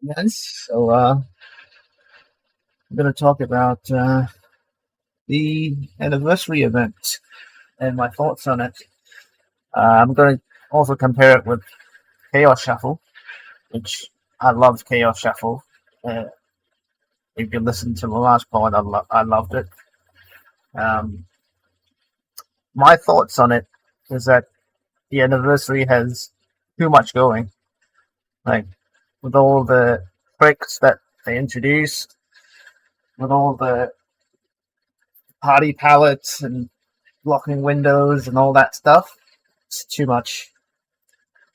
Yes, so I'm going to talk about the anniversary event and my thoughts on it. I'm going to also compare it with Chaos Shuffle, which I loved Chaos Shuffle. Uh, if you listen to the last part, I loved it. Um, my thoughts on it is that the anniversary has too much going. Like, with all the tricks that they introduced, with all the party palettes and blocking windows and all that stuff. It's too much.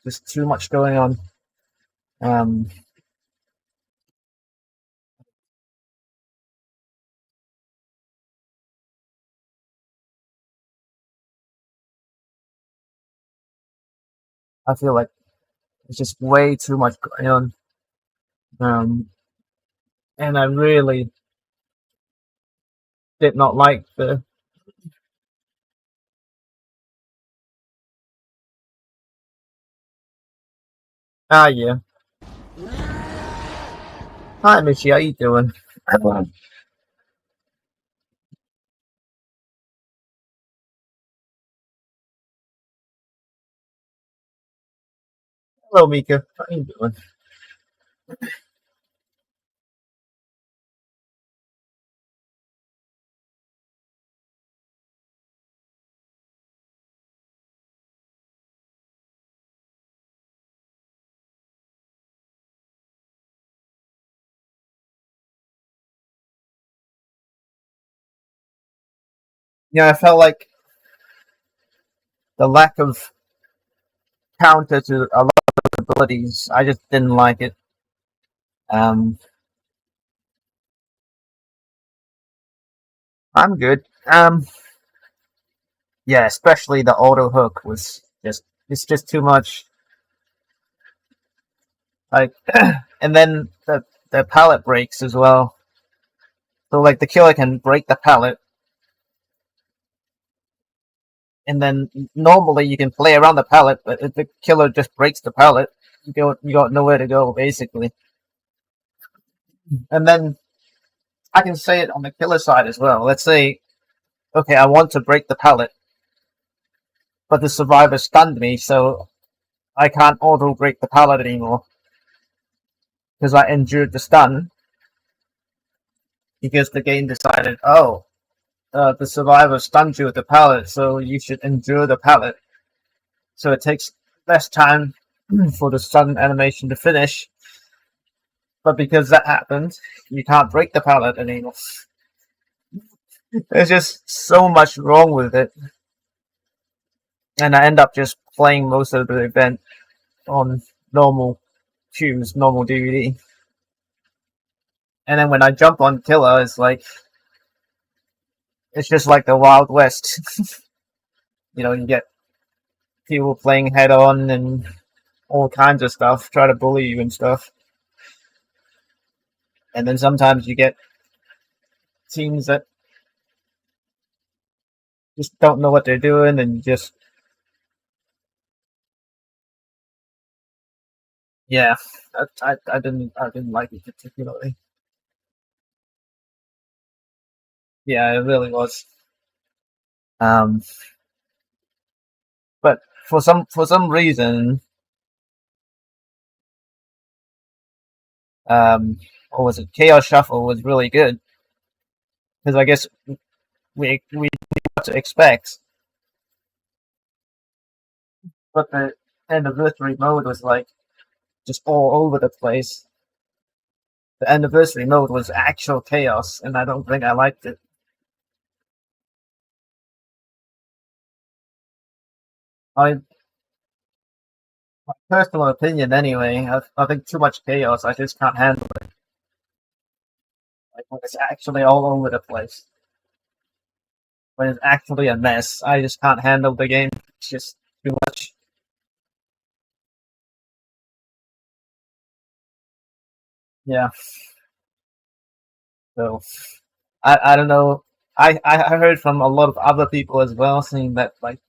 Just too much going on. Um, I feel like it's just way too much going on. Um, and I really did not like the. Yeah. Hi, Michi. How you doing? Hello, Mika. How you doing? Yeah, I felt like the lack of counter to a lot of abilities. I just didn't like it. Um, I'm good. Yeah, especially the auto hook was just it's just too much. Like, and then the pallet breaks as well. So like the killer can break the pallet, and then normally you can play around the pallet, but if the killer just breaks the pallet, you got nowhere to go basically. And then I can say it on the killer side as well. Let's say, okay, I want to break the pallet, but the survivor stunned me, so I can't auto break the pallet anymore because I endured the stun because the game decided, oh, the survivor stunned you with the pallet, so you should endure the pallet. So it takes less time for the stun animation to finish. But because that happened, you can't break the pallet anymore. There's just so much wrong with it. And I end up just playing most of the event on normal queues, normal DVD. And then when I jump on Killer, it's just like the Wild West. You get people playing head on and all kinds of stuff, try to bully you and stuff. And then sometimes you get teams that just don't know what they're doing and just yeah, I didn't like it particularly. Yeah, it really was. Um, but for some reason, what was it? Chaos Shuffle was really good because I guess we knew what to expect, but the anniversary mode was like just all over the place. The anniversary mode was actual chaos, and I don't think I liked it. I My personal opinion, anyway. I think too much chaos. I just can't handle it. Like when it's actually all over the place, when it's actually a mess, I just can't handle the game. It's just too much. Yeah. So I don't know. I heard from a lot of other people as well saying that like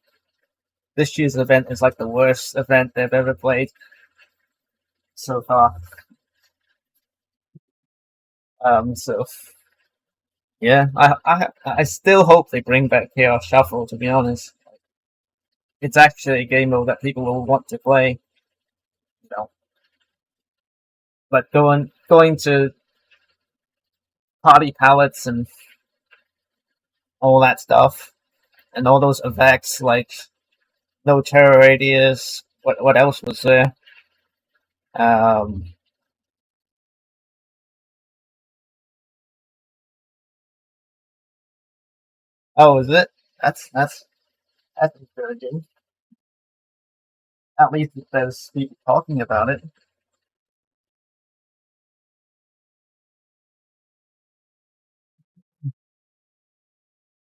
this year's event is like the worst event they've ever played so far. So yeah, I still hope they bring back Chaos Shuffle. To be honest, it's actually a game mode that people will want to play. You know, but going to party palettes and all that stuff, and all those effects like no terror radius. What else was there? Um, oh, is it? That's encouraging. At least there's people talking about it.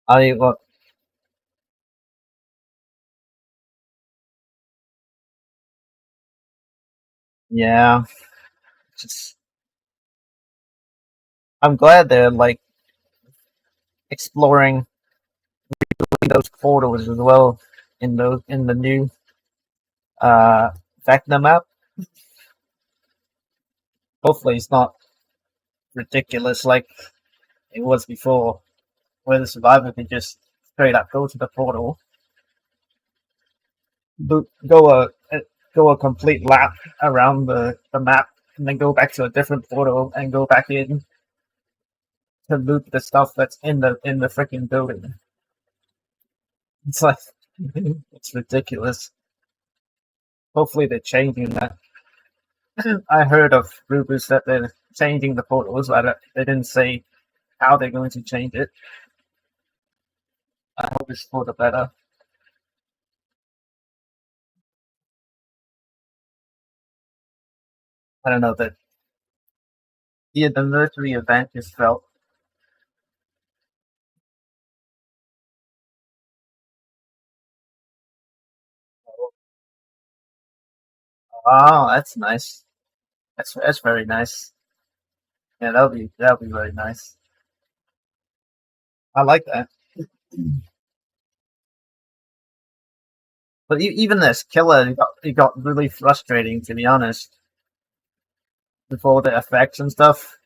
I well, yeah. Just I'm glad they're like exploring those portals as well in the new uh Vecna map. Hopefully, it's not ridiculous like it was before, where the survivor can just straight up go to the portal, go go a complete lap around the map, and then go back to a different portal and go back in to loot the stuff that's in the freaking building. It's like it's ridiculous. Hopefully, they're changing that. I heard of rumors that they're changing the portals, but they didn't say how they're going to change it. I hope it's for the better. I don't know that the anniversary event just felt, oh, that's nice. That's very nice. Yeah, that'll be very nice. I like that. But even this killer, it got really frustrating to be honest. With all the effects and stuff.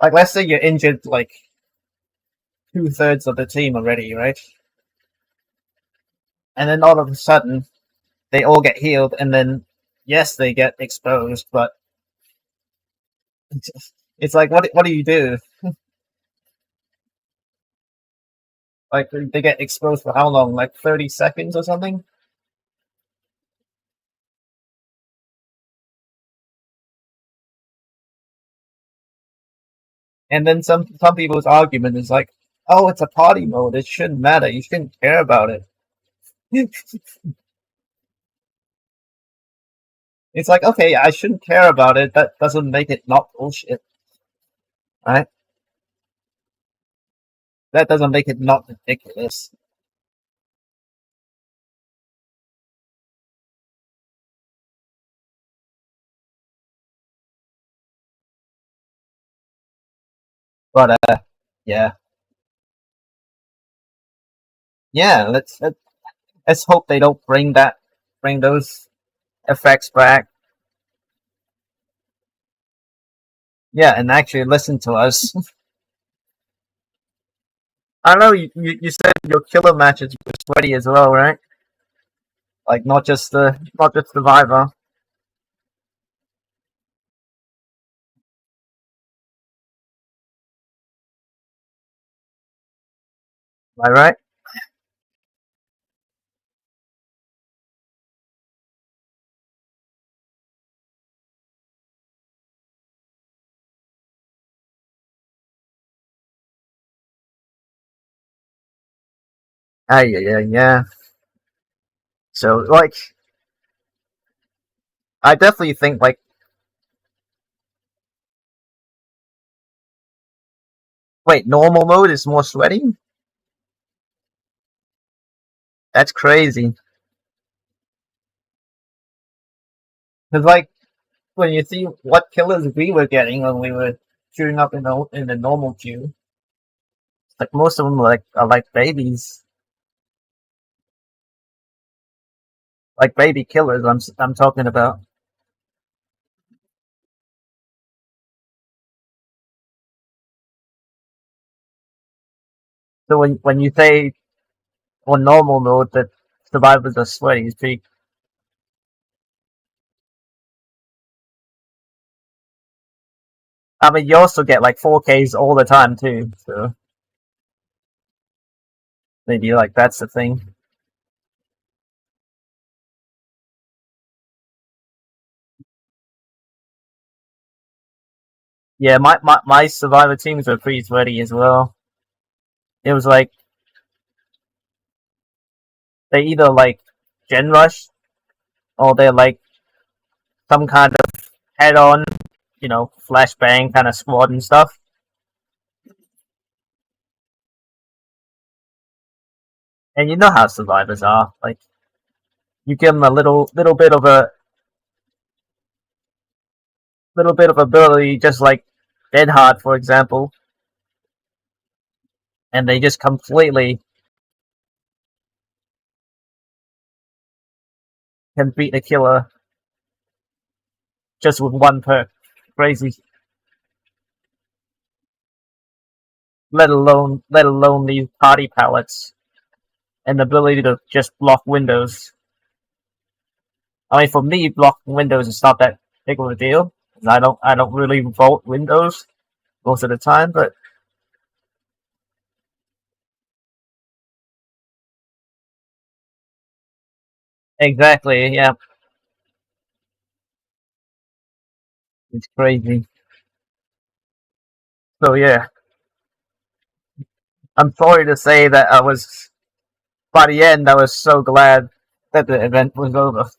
Like, let's say you're injured like 2/3 of the team already, right? And then all of a sudden they all get healed, and then yes, they get exposed, but it's like what do you do? Like they get exposed for how long? Like 30 seconds or something? And then some people's argument is like, oh, it's a party mode. It shouldn't matter. You shouldn't care about it. It's like, okay, I shouldn't care about it. That doesn't make it not bullshit, right? That doesn't make it not ridiculous. But yeah, yeah. Let's hope they don't bring those effects back. Yeah, and actually listen to us. I know you said your killer matches were sweaty as well, right? Like not just Survivor. Am I right? Ah, yeah, yeah, yeah. So like, I definitely think like, wait, normal mode is more sweaty? That's crazy. Because like when you see what killers we were getting when we were queuing up in the normal queue, like most of them are like babies, like baby killers. I'm talking about. So when you say on normal mode that survivors are sweaty, it's pretty. I mean, you also get like 4Ks all the time too, so maybe like that's the thing. Yeah, my survivor teams were pretty sweaty as well. It was like they either like gen rush or they're like some kind of head on, flashbang kind of squad and stuff. And you know how survivors are. Like you give them a little bit of ability, just like Dead Hard, for example, and they just completely can beat the killer just with one perk. Crazy. Let alone these party palettes and the ability to just block windows. I mean, for me, blocking windows is not that big of a deal. I don't really vault windows most of the time, but exactly, yeah, it's crazy. So yeah, I'm sorry to say that by the end I was so glad that the event was over.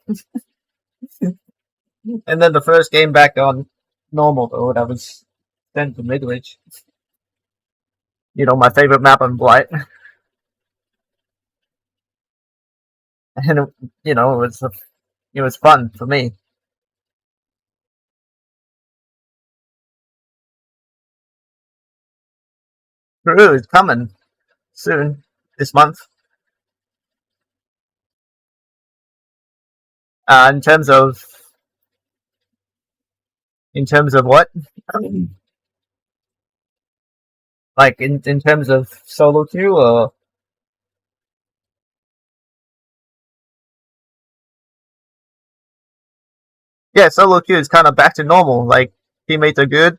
And then the first game back on normal mode, I was sent to Midwich. My favorite map on Blight, and it was fun for me. Peru is coming soon this month. In terms of what, like in terms of solo queue, or yeah, solo queue is kind of back to normal. Like teammates are good,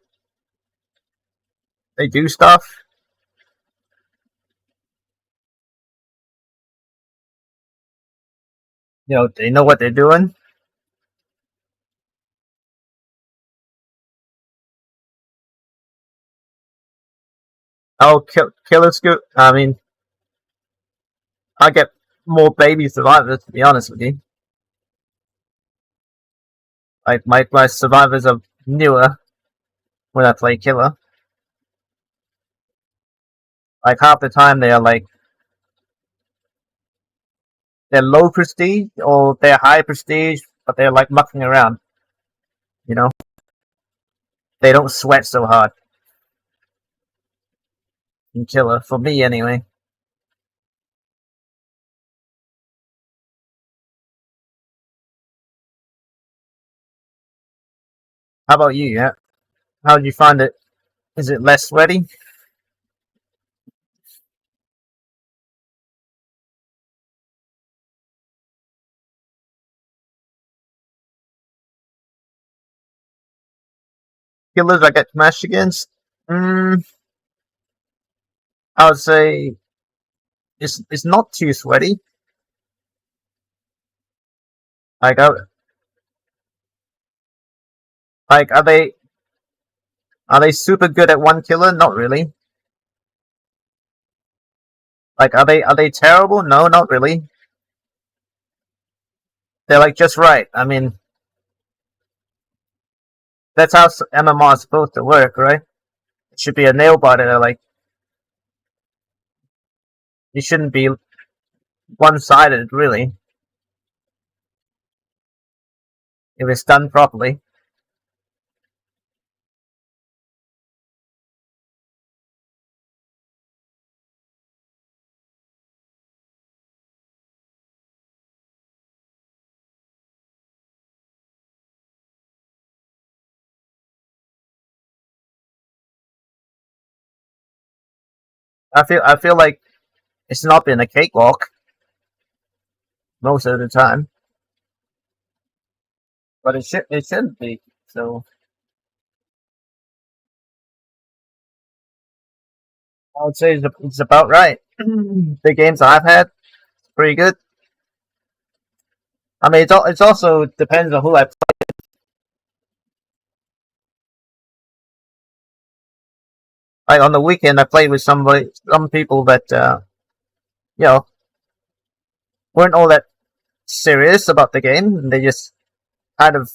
they do stuff. They know what they're doing. Oh, killer scoot. I mean, I get more baby survivors to be honest with you. Like my survivors are newer when I play killer. Like half the time they're low prestige or they're high prestige, but they're like mucking around. You know, they don't sweat so hard in killer for me anyway. How about you? Yeah, how did you find it? Is it less sweaty? Killers I get smashed against. Mm, I would say it's not too sweaty. Like, like are they super good at one killer? Not really. Like, are they terrible? No, not really. They're like just right. I mean, that's how MMR is supposed to work, right? It should be a nail biter. Like, it shouldn't be one-sided, really, if it's done properly. I feel like it's not been a cakewalk most of the time, but it shouldn't be. So I would say it's about right. The games I've had, pretty good. I mean, it's also depends on who I play. Like on the weekend, I played with some people that you know weren't all that serious about the game. They just kind of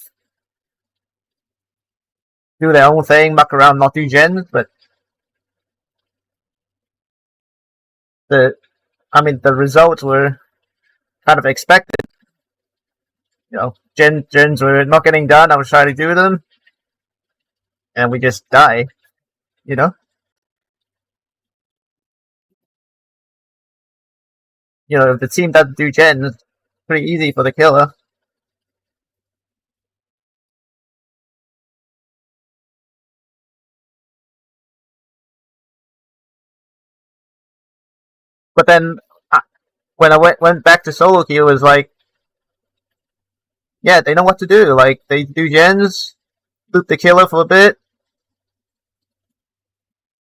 do their own thing, muck around, not do gens. But the I mean, the results were kind of expected. Gens were not getting done. I was trying to do them, and we just die. You know, if the team doesn't do gens, it's pretty easy for the killer. But then when I went back to solo queue, it was like, yeah, they know what to do. Like they do gens, loop the killer for a bit.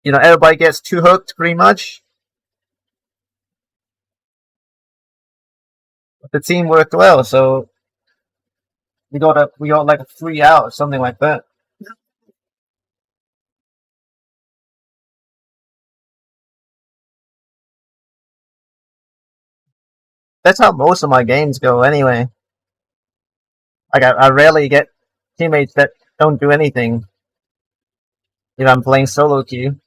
Everybody gets two hooked pretty much. The team worked well, so we got like a 3 out or something like that. That's how most of my games go anyway. Like I rarely get teammates that don't do anything. I'm playing solo queue.